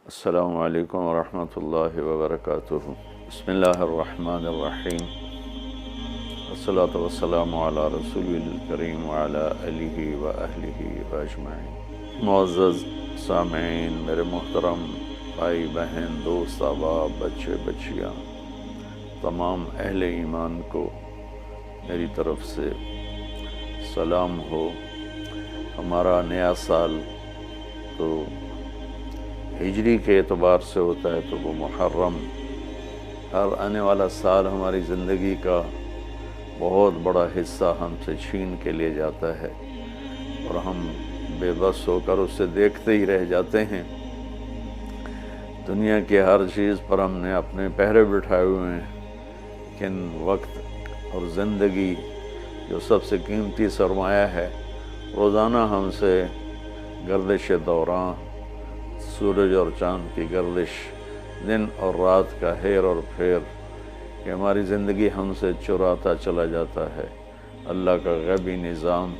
السلام علیکم ورحمۃ اللہ وبرکاتہ۔ بسم اللہ الرحمن الرحیم، والصلاة والسلام علی رسول الکریم وعلی آلہ وأہلہ اجمعین۔ معزز سامعین، میرے محترم بھائی بہن، دوست احباب، بچے بچیاں، تمام اہل ایمان کو میری طرف سے سلام ہو۔ ہمارا نیا سال تو ہجری کے اعتبار سے ہوتا ہے تو وہ محرم، ہر آنے والا سال ہماری زندگی کا بہت بڑا حصہ ہم سے چھین کے لے جاتا ہے اور ہم بے بس ہو کر اسے دیکھتے ہی رہ جاتے ہیں۔ دنیا کی ہر چیز پر ہم نے اپنے پہرے بٹھائے ہوئے ہیں، لیکن وقت اور زندگی جو سب سے قیمتی سرمایہ ہے، روزانہ ہم سے گردش دوران، سورج اور چاند کی گردش، دن اور رات کا ہیر اور پھیر، کہ ہماری زندگی ہم سے چراتا چلا جاتا ہے۔ اللہ کا غیبی نظام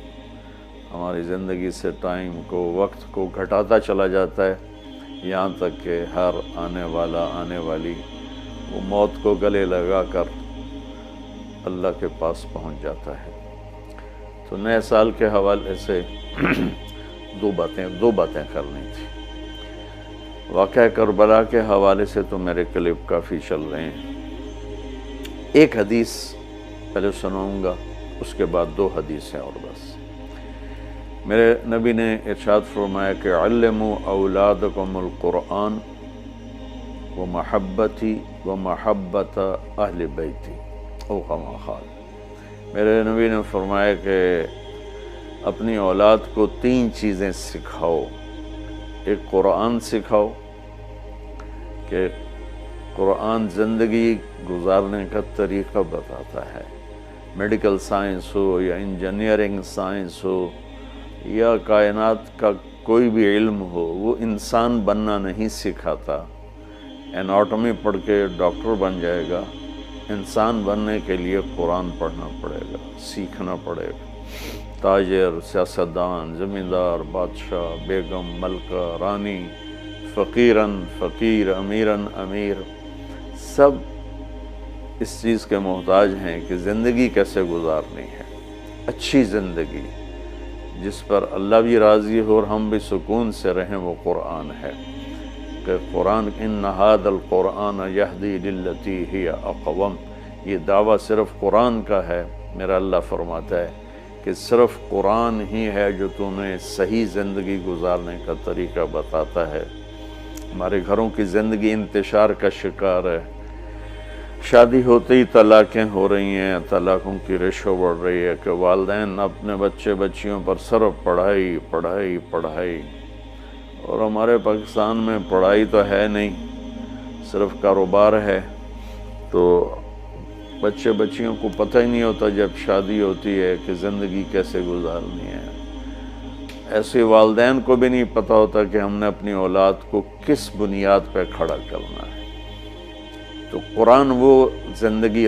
ہماری زندگی سے ٹائم کو، وقت کو گھٹاتا چلا جاتا ہے، یہاں تک کہ ہر آنے والی وہ موت کو گلے لگا کر اللہ کے پاس پہنچ جاتا ہے۔ تو نئے سال کے حوالے سے دو باتیں کرنی تھی۔ واقعہ کربلا کے حوالے سے تو میرے کلپ کافی چل رہے ہیں۔ ایک حدیث پہلے سناؤں گا، اس کے بعد دو حدیثیں اور بس۔ میرے نبی نے ارشاد فرمایا کہ علموا اولادکم القرآن ومحبتی ومحبت اہل بیتی او کما قال۔ میرے نبی نے فرمایا کہ اپنی اولاد کو تین چیزیں سکھاؤ۔ ایک قرآن سکھاؤ کہ قرآن زندگی گزارنے کا طریقہ بتاتا ہے۔ میڈیکل سائنس ہو یا انجینئرنگ سائنس ہو یا کائنات کا کوئی بھی علم ہو، وہ انسان بننا نہیں سکھاتا۔ اناٹمی پڑھ کے ڈاکٹر بن جائے گا، انسان بننے کے لیے قرآن پڑھنا پڑے گا، سیکھنا پڑے گا۔ تاجر، سیاستدان، زمیندار، بادشاہ، بیگم، ملکہ، رانی، فقیراً فقیر، امیراً امیر، سب اس چیز کے محتاج ہیں کہ زندگی کیسے گزارنی ہے، اچھی زندگی جس پر اللہ بھی راضی ہو اور ہم بھی سکون سے رہیں، وہ قرآن ہے۔ کہ قرآن ان ھذا القرآن یہدی للتی ہی اقوم، یہ دعویٰ صرف قرآن کا ہے۔ میرا اللہ فرماتا ہے کہ صرف قرآن ہی ہے جو تمہیں صحیح زندگی گزارنے کا طریقہ بتاتا ہے۔ ہمارے گھروں کی زندگی انتشار کا شکار ہے، شادی ہوتے ہی طلاقیں ہو رہی ہیں، طلاقوں کی ریشو بڑھ رہی ہے کہ والدین اپنے بچے بچیوں پر صرف پڑھائی پڑھائی پڑھائی، اور ہمارے پاکستان میں پڑھائی تو ہے نہیں، صرف کاروبار ہے۔ تو بچے بچیوں کو پتہ ہی نہیں ہوتا جب شادی ہوتی ہے کہ زندگی کیسے گزارنی ہے۔ ایسے والدین کو بھی نہیں پتہ ہوتا کہ ہم نے اپنی اولاد کو کس بنیاد پہ کھڑا کرنا ہے۔ تو قرآن وہ زندگی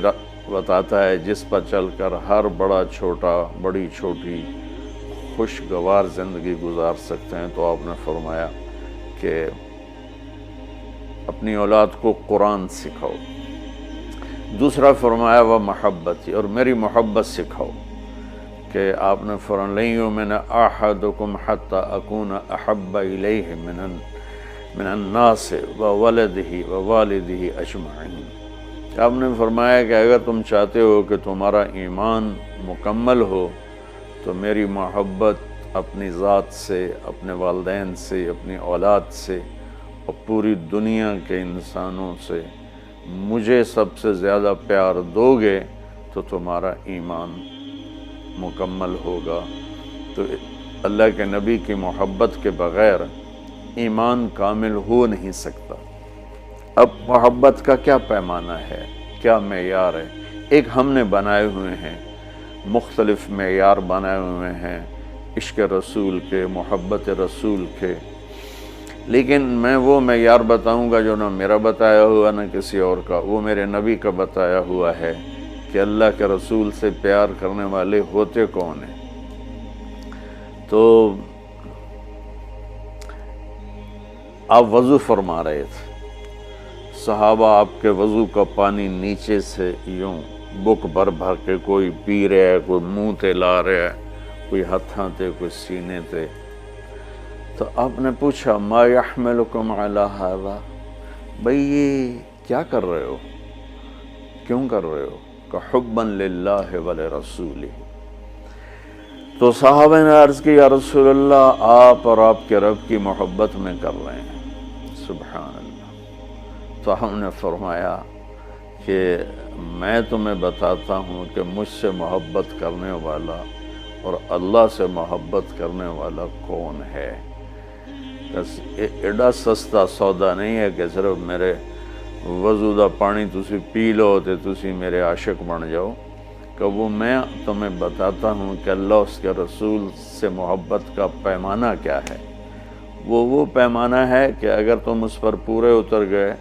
بتاتا ہے جس پر چل کر ہر بڑا چھوٹا، بڑی چھوٹی خوشگوار زندگی گزار سکتے ہیں۔ تو آپ نے فرمایا کہ اپنی اولاد کو قرآن سکھاؤ۔ دوسرا فرمایا وہ محبتی، اور میری محبت سکھاؤ، کہ آپ نے فرمایا لن یؤمن احدکم حتی اکون احب الیہ من الناس وولدہ ووالدہ اجمعین۔ آپ نے فرمایا کہ اگر تم چاہتے ہو کہ تمہارا ایمان مکمل ہو تو میری محبت اپنی ذات سے، اپنے والدین سے، اپنی اولاد سے اور پوری دنیا کے انسانوں سے مجھے سب سے زیادہ پیار دو گے تو تمہارا ایمان مکمل ہوگا۔ تو اللہ کے نبی کی محبت کے بغیر ایمان کامل ہو نہیں سکتا۔ اب محبت کا کیا پیمانہ ہے، کیا معیار ہے؟ ایک ہم نے بنائے ہوئے ہیں، مختلف معیار بنائے ہوئے ہیں عشق رسول کے، محبت رسول کے، لیکن میں وہ معیار بتاؤں گا جو نہ میرا بتایا ہوا نہ کسی اور کا، وہ میرے نبی کا بتایا ہوا ہے کہ اللہ کے رسول سے پیار کرنے والے ہوتے کون ہیں۔ تو آپ وضو فرما رہے تھے، صحابہ آپ کے وضو کا پانی نیچے سے یوں بک بھر بھر کے کوئی پی رہا ہے، کوئی منہ تے لا رہا ہے، کوئی ہتھاں تے، کوئی سینے تے۔ تو آپ نے پوچھا ما یحملکم علی ھذا، بھئی یہ کیا کر رہے ہو، کیوں کر رہے ہو؟ کہ حبا للہ ولرسولہ۔ تو صحابہ نے عرض کی یا رسول اللہ آپ اور آپ کے رب کی محبت میں کر رہے ہیں۔ سبحان اللہ۔ تو ہم نے فرمایا کہ میں تمہیں بتاتا ہوں کہ مجھ سے محبت کرنے والا اور اللہ سے محبت کرنے والا کون ہے۔ ایڈا سستا سودا نہیں ہے کہ صرف میرے وضو دا پانی تسی پی لو تے تسی میرے عاشق بن جاؤ، کہ وہ میں تمہیں بتاتا ہوں کہ اللہ اس کے رسول سے محبت کا پیمانہ کیا ہے۔ وہ پیمانہ ہے کہ اگر تم اس پر پورے اتر گئے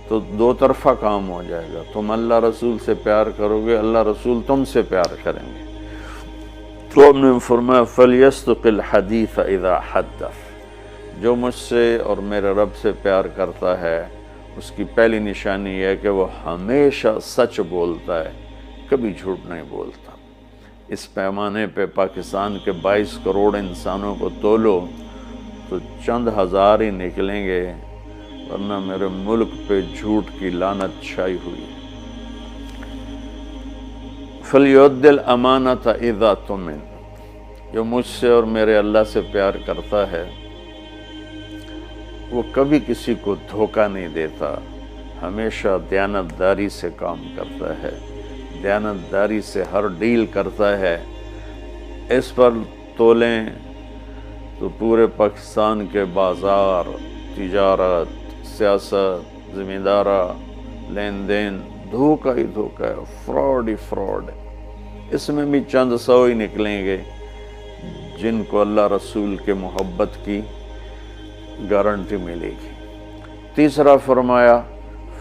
تو دو طرفہ کام ہو جائے گا، تم اللہ رسول سے پیار کرو گے، اللہ رسول تم سے پیار کریں گے۔ تو ہم نے فرمایا فَلْيَصْدُقِ الْحَدِيثَ إِذَا حَدَّثَ، جو مجھ سے اور میرے رب سے پیار کرتا ہے اس کی پہلی نشانی یہ ہے کہ وہ ہمیشہ سچ بولتا ہے، کبھی جھوٹ نہیں بولتا۔ اس پیمانے پہ پاکستان کے 22 کروڑ انسانوں کو تولو تو چند ہزار ہی نکلیں گے، ورنہ میرے ملک پہ جھوٹ کی لعنت چھائی ہوئی ہے۔ فَلْيُؤَدِّ الْأَمَانَةَ إِذَا تُؤْمِنَ، جو مجھ سے اور میرے اللہ سے پیار کرتا ہے وہ کبھی کسی کو دھوکہ نہیں دیتا، ہمیشہ دیانتداری سے کام کرتا ہے، دیانتداری سے ہر ڈیل کرتا ہے۔ اس پر تولیں تو پورے پاکستان کے بازار، تجارت، سیاست، زمیندارہ، لین دین دھوکہ ہی دھوکہ ہے، فراڈ ہی فراڈ ہے۔ اس میں بھی چند سو ہی نکلیں گے جن کو اللہ رسول کے محبت کی گارنٹی ملے گی۔ تیسرا فرمایا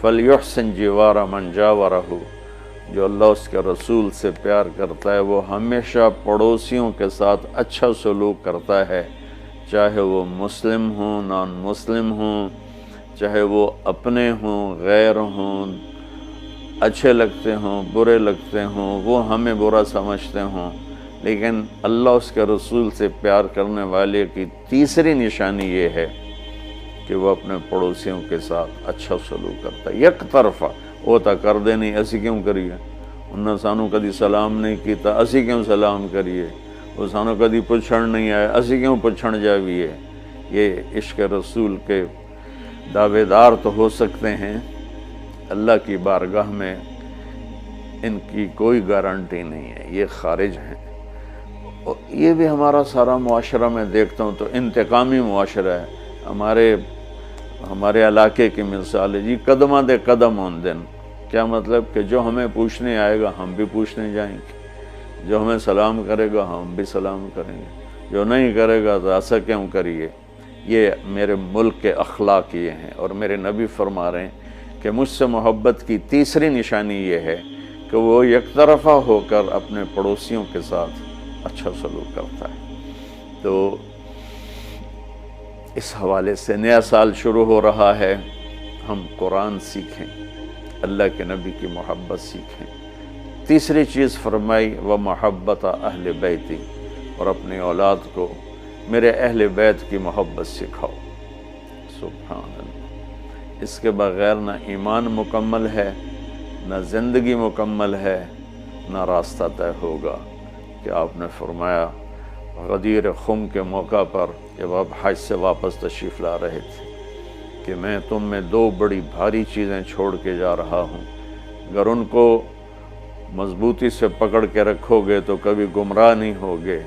فَلْيُحْسِنْ جِوَارَ مَنْ جَاوَرَهُ، جو اللہ اس کے رسول سے پیار کرتا ہے وہ ہمیشہ پڑوسیوں کے ساتھ اچھا سلوک کرتا ہے، چاہے وہ مسلم ہوں، نان مسلم ہوں، چاہے وہ اپنے ہوں، غیر ہوں، اچھے لگتے ہوں، برے لگتے ہوں، وہ ہمیں برا سمجھتے ہوں، لیکن اللہ اس کے رسول سے پیار کرنے والے کی تیسری نشانی یہ ہے کہ وہ اپنے پڑوسیوں کے ساتھ اچھا سلوک کرتا ہے۔ یک طرفہ وہ تا کر دے نہیں، اسی کیوں کریے، انہوں سانو کدی سلام نہیں کیتا، اسی کیوں سلام کریے، وہ سانو کدی پچھڑ نہیں آئے، اسی کیوں پچھڑ جاویے۔ یہ عشق رسول کے دعوے دار تو ہو سکتے ہیں، اللہ کی بارگاہ میں ان کی کوئی گارنٹی نہیں ہے، یہ خارج ہیں۔ اور یہ بھی ہمارا سارا معاشرہ میں دیکھتا ہوں تو انتقامی معاشرہ ہے۔ ہمارے علاقے کی مثال ہے جی، قدمہ دے قدم ہون دن، کیا مطلب کہ جو ہمیں پوچھنے آئے گا ہم بھی پوچھنے جائیں گے، جو ہمیں سلام کرے گا ہم بھی سلام کریں گے، جو نہیں کرے گا تو ایسا کیوں کریے۔ یہ میرے ملک کے اخلاق یہ ہیں، اور میرے نبی فرما رہے ہیں کہ مجھ سے محبت کی تیسری نشانی یہ ہے کہ وہ یک طرفہ ہو کر اپنے پڑوسیوں کے ساتھ اچھا سلوک کرتا ہے۔ تو اس حوالے سے نیا سال شروع ہو رہا ہے، ہم قرآن سیکھیں، اللہ کے نبی کی محبت سیکھیں۔ تیسری چیز فرمائی وَمَحَبَّةَ أَهْلِ بَيْتِ، اور اپنی اولاد کو میرے اہل بیت کی محبت سکھاؤ۔ سبحان اللہ، اس کے بغیر نہ ایمان مکمل ہے، نہ زندگی مکمل ہے، نہ راستہ طے ہوگا۔ کہ آپ نے فرمایا غدیر خم کے موقع پر جب آپ حج سے واپس تشریف لا رہے تھے کہ میں تم میں دو بڑی بھاری چیزیں چھوڑ کے جا رہا ہوں، اگر ان کو مضبوطی سے پکڑ کے رکھو گے تو کبھی گمراہ نہیں ہوگے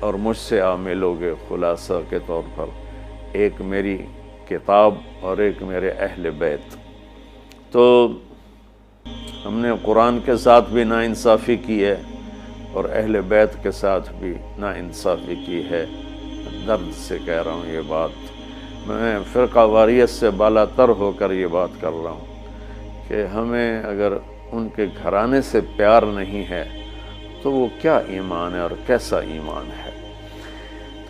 اور مجھ سے ملو گے۔ خلاصہ کے طور پر ایک میری کتاب اور ایک میرے اہل بیت۔ تو ہم نے قرآن کے ساتھ بھی ناانصافی کی ہے اور اہل بیت کے ساتھ بھی ناانصافی کی ہے۔ درد سے کہہ رہا ہوں یہ بات، میں فرقہ واریت سے بالا تر ہو کر یہ بات کر رہا ہوں کہ ہمیں اگر ان کے گھرانے سے پیار نہیں ہے تو وہ کیا ایمان ہے اور کیسا ایمان ہے۔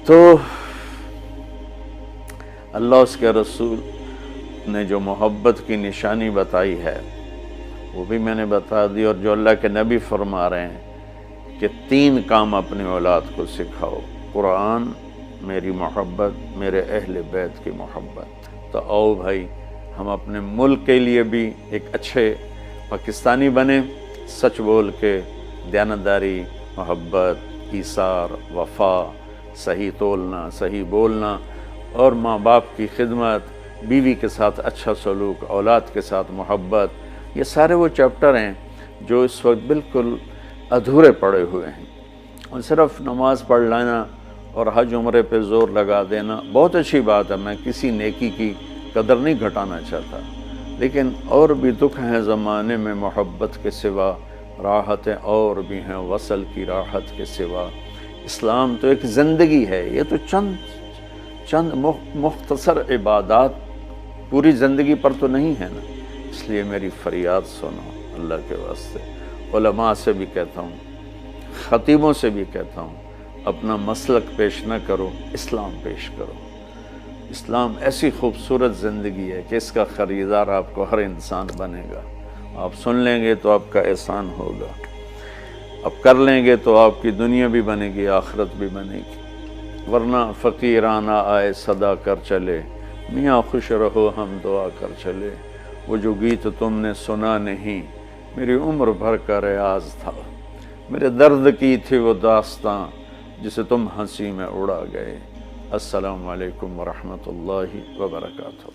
تو اللہ اس کے رسول نے جو محبت کی نشانی بتائی ہے وہ بھی میں نے بتا دی، اور جو اللہ کے نبی فرما رہے ہیں کہ 3 کام اپنی اولاد کو سکھاؤ: قرآن، میری محبت، میرے اہل بیت کی محبت۔ تو آؤ بھائی ہم اپنے ملک کے لیے بھی ایک اچھے پاکستانی بنیں، سچ بول کے، دیانتداری، محبت، ایثار، وفا، صحیح تولنا، صحیح بولنا، اور ماں باپ کی خدمت، بیوی کے ساتھ اچھا سلوک، اولاد کے ساتھ محبت، یہ سارے وہ چیپٹر ہیں جو اس وقت بالکل ادھورے پڑے ہوئے ہیں۔ اور صرف نماز پڑھ لینا اور حج عمرے پہ زور لگا دینا بہت اچھی بات ہے، میں کسی نیکی کی قدر نہیں گھٹانا چاہتا، لیکن اور بھی دکھ ہیں زمانے میں، محبت کے سوا راحتیں اور بھی ہیں، وصل کی راحت کے سوا۔ اسلام تو ایک زندگی ہے، یہ تو چند مختصر عبادات پوری زندگی پر تو نہیں ہے نا۔ اس لیے میری فریاد سنو اللہ کے واسطے، علماء سے بھی کہتا ہوں، خطیبوں سے بھی کہتا ہوں، اپنا مسلک پیش نہ کرو، اسلام پیش کرو۔ اسلام ایسی خوبصورت زندگی ہے کہ اس کا خریدار آپ کو ہر انسان بنے گا۔ آپ سن لیں گے تو آپ کا احسان ہوگا، اب کر لیں گے تو آپ کی دنیا بھی بنے گی، آخرت بھی بنے گی، ورنہ فقیرانہ آئے صدا کر چلے، میاں خوش رہو ہم دعا کر چلے۔ وہ جو گیت تم نے سنا نہیں، میری عمر بھر کا ریاض تھا، میرے درد کی تھی وہ داستاں جسے تم ہنسی میں اڑا گئے۔ السلام علیکم ورحمۃ اللہ وبرکاتہ۔